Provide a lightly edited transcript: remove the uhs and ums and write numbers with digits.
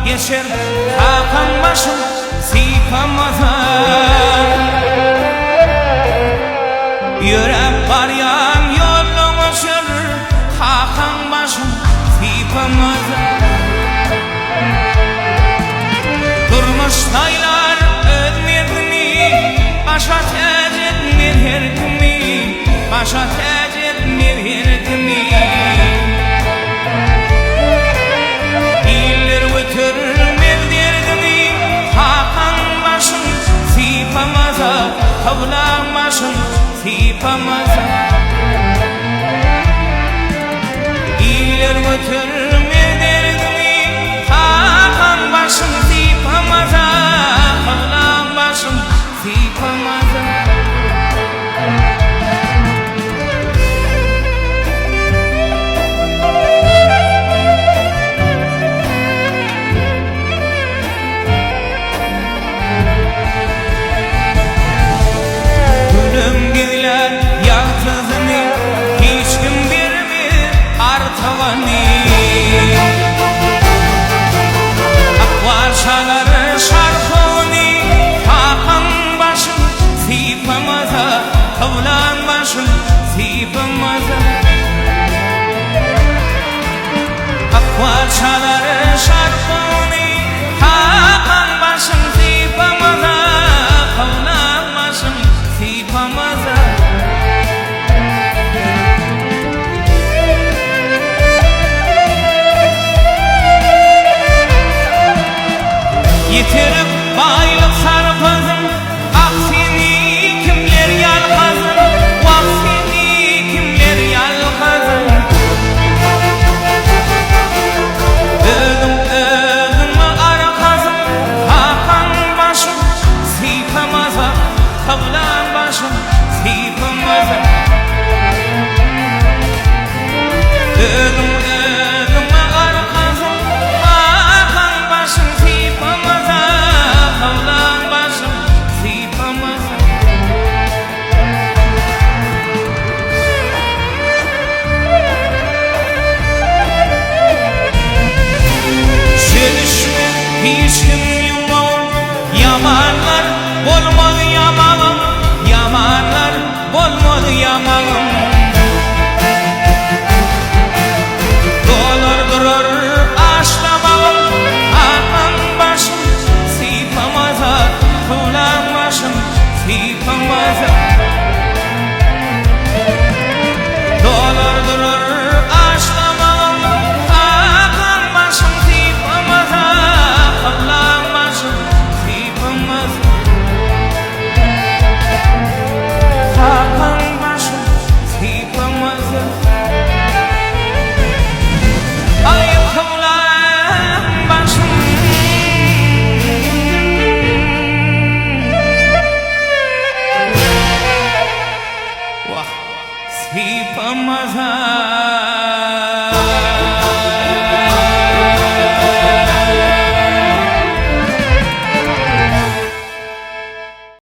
geçer hakan başım sıypamadan. Yürek baryan yolun uçur hakan başım sıypamadan. Durmuş daylar ölmedini başa tec etmir her kimi, başa tec etmir her kimi. İller götürmez derdini hakan başım sıypamaza, kavlan başım sıypamaza. İller götürmez derdini hakan başım sıypamaza, kavlan başım sıypamaza. Akvarşaları şarkını hakan başım sıypamaza, kavlan başım sıypamaza. Akvarşaları şarkını hakan başım sıypamaza, kavlan başım sıypamaza. Yitirip baylık sarpazım, ah seni kimler yalgazım, vah seni kimler yalgazım. Öldüm arkazım, hakan başım sıypamaza, kavlan başım sıypamaza. Öldüm arkazım, hakan başım sıypamaza, kavlan başım sıypamaza. Sevişme hiç kim yummağım, yamanlar olmadı yamağım, yamanlar olmadı yamağım. Dolar durur aşlamağım, hakan başım sıypamaza, kavlan başım sıypamaza. Dolar durur aşlamağım, hakan başım sıypamaza, kavlan başım sıypamaza. Hakan başım sıypamaza. Ay kavlan başım vah sıypamaza.